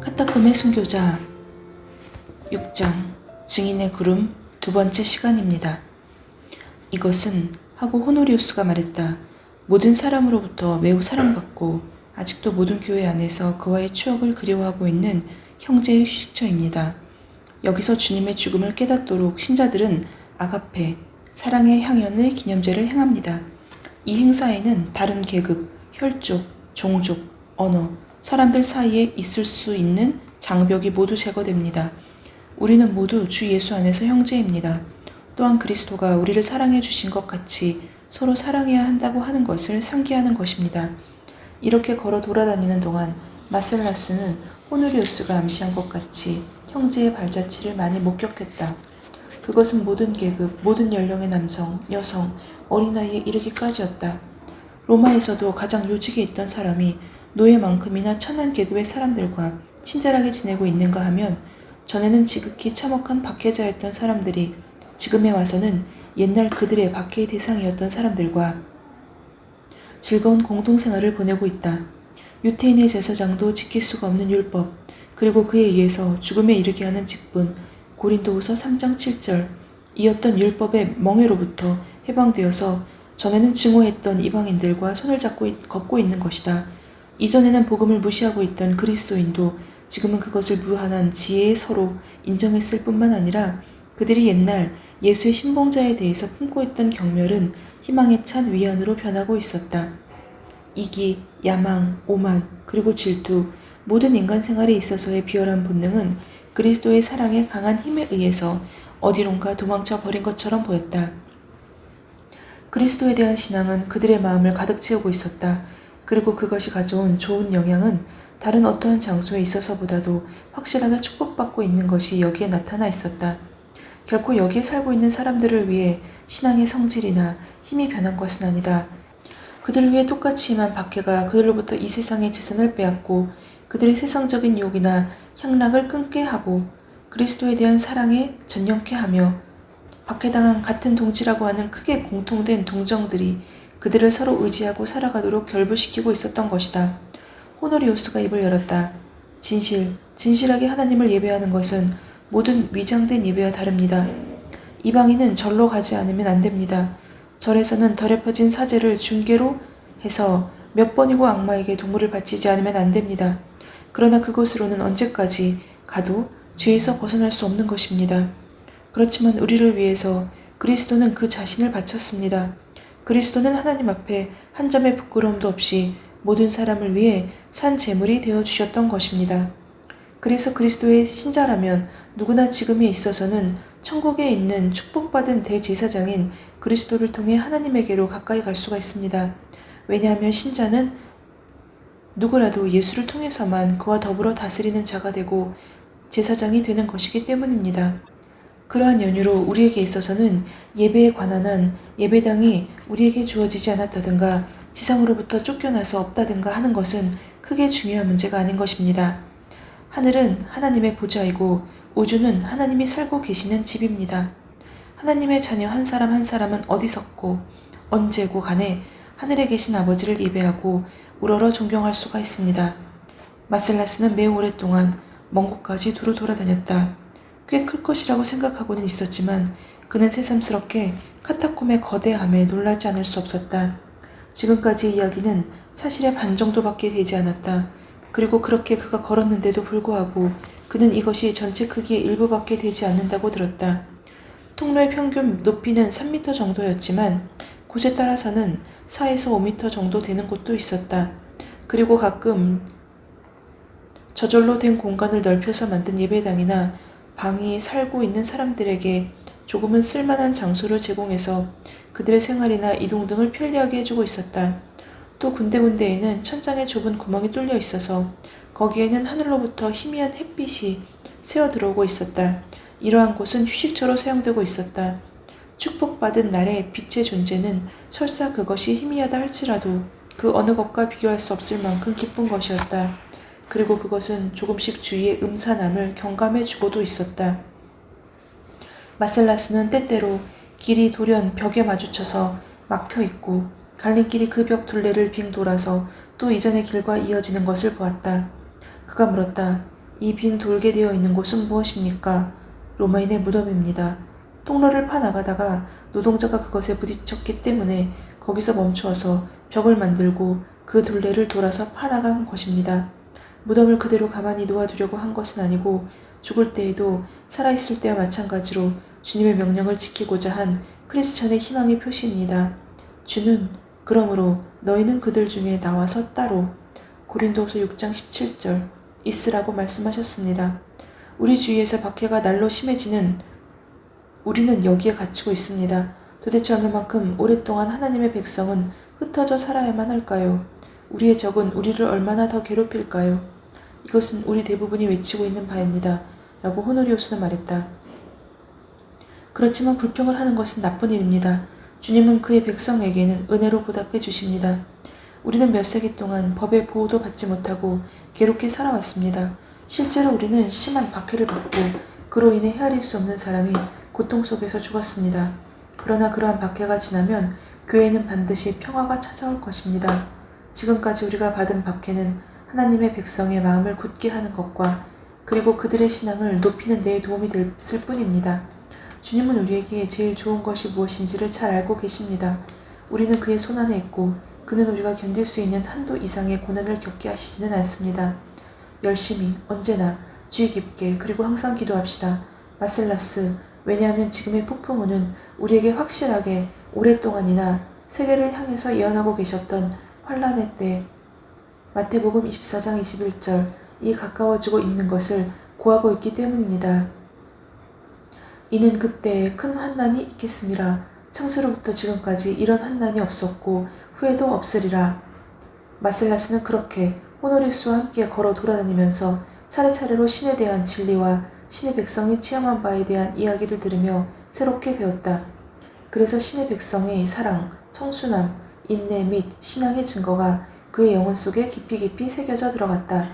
카타콤의 순교자 6장 증인의 구름 두 번째 시간입니다. 이것은 하고 호노리우스가 말했다. 모든 사람으로부터 매우 사랑받고 아직도 모든 교회 안에서 그와의 추억을 그리워하고 있는 형제의 휴식처입니다. 여기서 주님의 죽음을 깨닫도록 신자들은 아가페, 사랑의 향연의 기념제를 행합니다. 이 행사에는 다른 계급, 혈족, 종족, 언어, 사람들 사이에 있을 수 있는 장벽이 모두 제거됩니다. 우리는 모두 주 예수 안에서 형제입니다. 또한 그리스도가 우리를 사랑해 주신 것 같이 서로 사랑해야 한다고 하는 것을 상기하는 것입니다. 이렇게 걸어 돌아다니는 동안 마셀라스는 호노리우스가 암시한 것 같이 형제의 발자취를 많이 목격했다. 그것은 모든 계급, 모든 연령의 남성, 여성, 어린아이에 이르기까지였다. 로마에서도 가장 요직에 있던 사람이 노예만큼이나 천한 계급의 사람들과 친절하게 지내고 있는가 하면 전에는 지극히 참혹한 박해자였던 사람들이 지금에 와서는 옛날 그들의 박해의 대상이었던 사람들과 즐거운 공동생활을 보내고 있다. 유태인의 제사장도 지킬 수가 없는 율법, 그리고 그에 의해서 죽음에 이르게 하는 직분, 고린도후서 3장 7절, 이었던 율법의 멍에로부터 해방되어서 전에는 증오했던 이방인들과 손을 잡고 걷고 있는 것이다. 이전에는 복음을 무시하고 있던 그리스도인도 지금은 그것을 무한한 지혜에 서로 인정했을 뿐만 아니라 그들이 옛날 예수의 신봉자에 대해서 품고 있던 경멸은 희망에 찬 위안으로 변하고 있었다. 이기, 야망, 오만, 그리고 질투, 모든 인간 생활에 있어서의 비열한 본능은 그리스도의 사랑의 강한 힘에 의해서 어디론가 도망쳐 버린 것처럼 보였다. 그리스도에 대한 신앙은 그들의 마음을 가득 채우고 있었다. 그리고 그것이 가져온 좋은 영향은 다른 어떠한 장소에 있어서보다도 확실하게 축복받고 있는 것이 여기에 나타나 있었다. 결코 여기에 살고 있는 사람들을 위해 신앙의 성질이나 힘이 변한 것은 아니다. 그들을 위해 똑같이 임한 박해가 그들로부터 이 세상의 재산을 빼앗고 그들의 세상적인 유혹이나 향락을 끊게 하고 그리스도에 대한 사랑에 전념케 하며 박해당한 같은 동지라고 하는 크게 공통된 동정들이 그들을 서로 의지하고 살아가도록 결부시키고 있었던 것이다. 호노리우스가 입을 열었다. 진실하게 하나님을 예배하는 것은 모든 위장된 예배와 다릅니다. 이방인은 절로 가지 않으면 안 됩니다. 절에서는 더럽혀진 사제를 중개로 해서 몇 번이고 악마에게 동물을 바치지 않으면 안 됩니다. 그러나 그곳으로는 언제까지 가도 죄에서 벗어날 수 없는 것입니다. 그렇지만 우리를 위해서 그리스도는 그 자신을 바쳤습니다. 그리스도는 하나님 앞에 한 점의 부끄러움도 없이 모든 사람을 위해 산 제물이 되어주셨던 것입니다. 그래서 그리스도의 신자라면 누구나 지금에 있어서는 천국에 있는 축복받은 대제사장인 그리스도를 통해 하나님에게로 가까이 갈 수가 있습니다. 왜냐하면 신자는 누구라도 예수를 통해서만 그와 더불어 다스리는 자가 되고 제사장이 되는 것이기 때문입니다. 그러한 연유로 우리에게 있어서는 예배에 관한 한 예배당이 우리에게 주어지지 않았다든가 지상으로부터 쫓겨나서 없다든가 하는 것은 크게 중요한 문제가 아닌 것입니다. 하늘은 하나님의 보좌이고 우주는 하나님이 살고 계시는 집입니다. 하나님의 자녀 한 사람 한 사람은 어디서고 언제고 간에 하늘에 계신 아버지를 예배하고 우러러 존경할 수가 있습니다. 마셀라스는 매우 오랫동안 먼 곳까지 두루 돌아다녔다. 꽤 클 것이라고 생각하고는 있었지만 그는 새삼스럽게 카타콤의 거대함에 놀라지 않을 수 없었다. 지금까지 이야기는 사실의 반 정도밖에 되지 않았다. 그리고 그렇게 그가 걸었는데도 불구하고 그는 이것이 전체 크기의 일부밖에 되지 않는다고 들었다. 통로의 평균 높이는 3m 정도였지만 곳에 따라서는 4에서 5m 정도 되는 곳도 있었다. 그리고 가끔 저절로 된 공간을 넓혀서 만든 예배당이나 방이 살고 있는 사람들에게 조금은 쓸만한 장소를 제공해서 그들의 생활이나 이동 등을 편리하게 해주고 있었다. 또 군데군데에는 천장에 좁은 구멍이 뚫려 있어서 거기에는 하늘로부터 희미한 햇빛이 새어 들어오고 있었다. 이러한 곳은 휴식처로 사용되고 있었다. 축복받은 날의 빛의 존재는 설사 그것이 희미하다 할지라도 그 어느 것과 비교할 수 없을 만큼 기쁜 것이었다. 그리고 그것은 조금씩 주위의 음산함을 경감해 주고도 있었다. 마셀라스는 때때로 길이 돌연 벽에 마주쳐서 막혀 있고 갈림길이 그 벽 둘레를 빙 돌아서 또 이전의 길과 이어지는 것을 보았다. 그가 물었다. 이 빙 돌게 되어 있는 곳은 무엇입니까? 로마인의 무덤입니다. 통로를 파 나가다가 노동자가 그것에 부딪혔기 때문에 거기서 멈추어서 벽을 만들고 그 둘레를 돌아서 파나간 것입니다. 무덤을 그대로 가만히 놓아두려고 한 것은 아니고 죽을 때에도 살아있을 때와 마찬가지로 주님의 명령을 지키고자 한 크리스천의 희망의 표시입니다. 주는 그러므로 너희는 그들 중에 나와서 따로 고린도후서 6장 17절 있으라고 말씀하셨습니다. 우리 주위에서 박해가 날로 심해지는 우리는 여기에 갇히고 있습니다. 도대체 얼마만큼 오랫동안 하나님의 백성은 흩어져 살아야만 할까요? 우리의 적은 우리를 얼마나 더 괴롭힐까요? 이것은 우리 대부분이 외치고 있는 바입니다. 라고 호노리우스는 말했다. 그렇지만 불평을 하는 것은 나쁜 일입니다. 주님은 그의 백성에게는 은혜로 보답해 주십니다. 우리는 몇 세기 동안 법의 보호도 받지 못하고 괴롭게 살아왔습니다. 실제로 우리는 심한 박해를 받고 그로 인해 헤아릴 수 없는 사람이 고통 속에서 죽었습니다. 그러나 그러한 박해가 지나면 교회는 반드시 평화가 찾아올 것입니다. 지금까지 우리가 받은 박해는 하나님의 백성의 마음을 굳게 하는 것과 그리고 그들의 신앙을 높이는 데 도움이 됐을 뿐입니다. 주님은 우리에게 제일 좋은 것이 무엇인지를 잘 알고 계십니다. 우리는 그의 손안에 있고 그는 우리가 견딜 수 있는 한도 이상의 고난을 겪게 하시지는 않습니다. 열심히, 언제나, 주의 깊게, 그리고 항상 기도합시다. 마셀라스, 왜냐하면 지금의 폭풍우는 우리에게 확실하게 오랫동안이나 세계를 향해서 예언하고 계셨던 환란의 때 마태복음 24장 21절 이 가까워지고 있는 것을 고하고 있기 때문입니다. 이는 그때에 큰 환난이 있겠음이라. 창세로부터 지금까지 이런 환난이 없었고 후에도 없으리라. 마셀라스는 그렇게 호노리스와 함께 걸어 돌아다니면서 차례차례로 신에 대한 진리와 신의 백성이 체험한 바에 대한 이야기를 들으며 새롭게 배웠다. 그래서 신의 백성의 사랑, 청순함, 인내 및 신앙의 증거가 그의 영혼 속에 깊이 새겨져 들어갔다.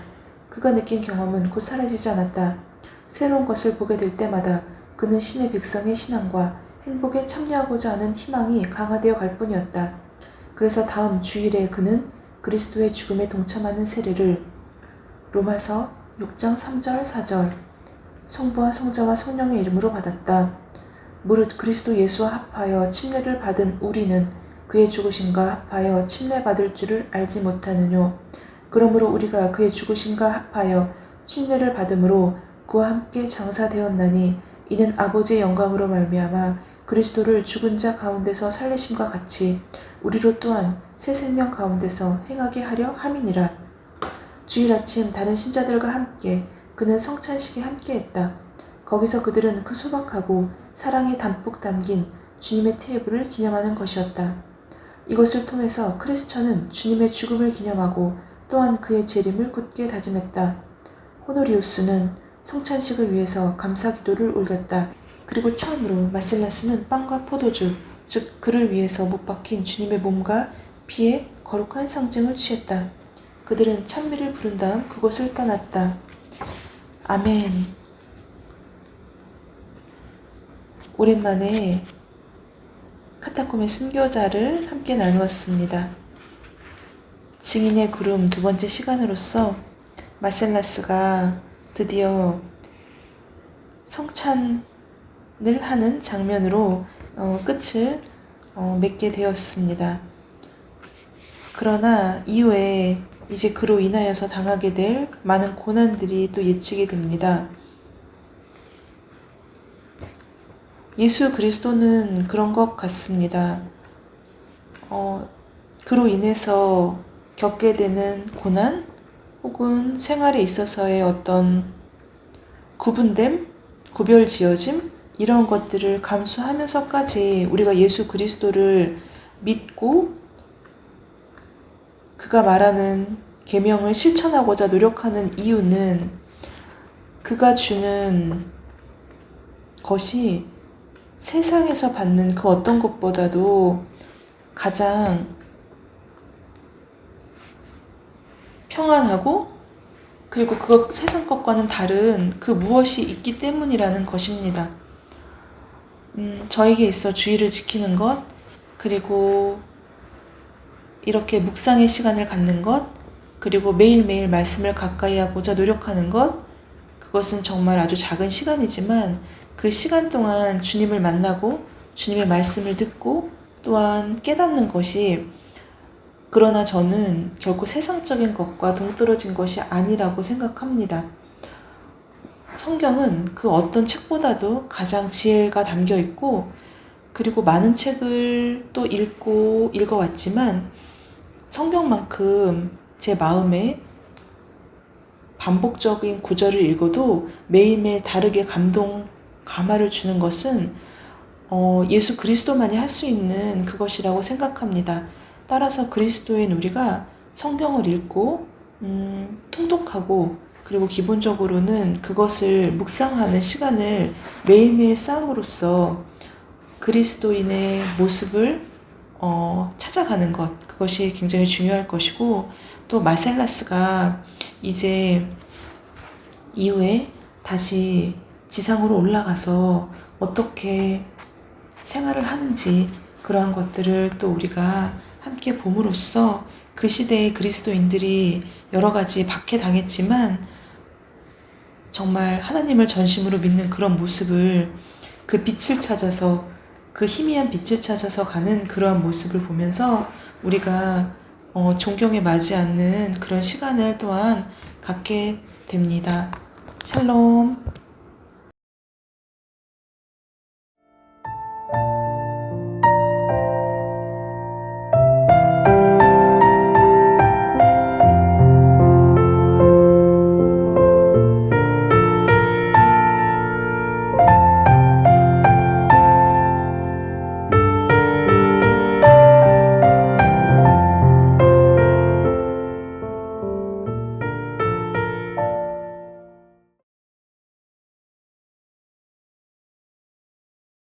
그가 느낀 경험은 곧 사라지지 않았다. 새로운 것을 보게 될 때마다 그는 신의 백성의 신앙과 행복에 참여하고자 하는 희망이 강화되어 갈 뿐이었다. 그래서 다음 주일에 그는 그리스도의 죽음에 동참하는 세례를 로마서 6장 3절 4절 성부와 성자와 성령의 이름으로 받았다. 무릇 그리스도 예수와 합하여 침례를 받은 우리는 그의 죽으심과 합하여 침례받을 줄을 알지 못하느뇨. 그러므로 우리가 그의 죽으심과 합하여 침례를 받음으로 그와 함께 장사되었나니 이는 아버지의 영광으로 말미암아 그리스도를 죽은 자 가운데서 살리심과 같이 우리로 또한 새 생명 가운데서 행하게 하려 함이니라. 주일 아침 다른 신자들과 함께 그는 성찬식에 함께했다. 거기서 그들은 그 소박하고 사랑이 담뿍 담긴 주님의 테이블을 기념하는 것이었다. 이것을 통해서 크리스천은 주님의 죽음을 기념하고 또한 그의 재림을 굳게 다짐했다. 호노리우스는 성찬식을 위해서 감사기도를 올렸다. 그리고 처음으로 마셀라스는 빵과 포도주, 즉 그를 위해서 못 박힌 주님의 몸과 피의 거룩한 상징을 취했다. 그들은 찬미를 부른 다음 그곳을 떠났다. 아멘. 오랜만에 카타콤의 순교자를 함께 나누었습니다. 증인의 구름 두 번째 시간으로서 마셀라스가 드디어 성찬을 하는 장면으로 끝을 맺게 되었습니다. 그러나 이후에 이제 그로 인하여서 당하게 될 많은 고난들이 또 예측이 됩니다. 예수 그리스도는 그런 것 같습니다. 그로 인해서 겪게 되는 고난 혹은 생활에 있어서의 어떤 구분됨, 구별지어짐 이런 것들을 감수하면서까지 우리가 예수 그리스도를 믿고 그가 말하는 계명을 실천하고자 노력하는 이유는 그가 주는 것이 세상에서 받는 그 어떤 것보다도 가장 평안하고 그리고 그것 세상 것과는 다른 그 무엇이 있기 때문이라는 것입니다. 저에게 있어 주의를 지키는 것, 그리고 이렇게 묵상의 시간을 갖는 것, 그리고 매일매일 말씀을 가까이 하고자 노력하는 것, 그것은 정말 아주 작은 시간이지만 그 시간 동안 주님을 만나고 주님의 말씀을 듣고 또한 깨닫는 것이, 그러나 저는 결코 세상적인 것과 동떨어진 것이 아니라고 생각합니다. 성경은 그 어떤 책보다도 가장 지혜가 담겨 있고, 그리고 많은 책을 또 읽어왔지만 성경만큼 제 마음에 반복적인 구절을 읽어도 매일매일 다르게 감화를 주는 것은 예수 그리스도만이 할 수 있는 그것이라고 생각합니다. 따라서 그리스도인 우리가 성경을 읽고 통독하고, 그리고 기본적으로는 그것을 묵상하는 시간을 매일매일 쌓음으로써 그리스도인의 모습을 찾아가는 것, 그것이 굉장히 중요할 것이고, 또 마셀라스가 이제 이후에 다시 지상으로 올라가서 어떻게 생활을 하는지, 그러한 것들을 또 우리가 함께 봄으로써 그 시대의 그리스도인들이 여러 가지 박해당했지만 정말 하나님을 전심으로 믿는 그런 모습을, 그 빛을 찾아서, 그 희미한 빛을 찾아서 가는 그러한 모습을 보면서 우리가 존경에 맞지 않는 그런 시간을 또한 갖게 됩니다. 샬롬.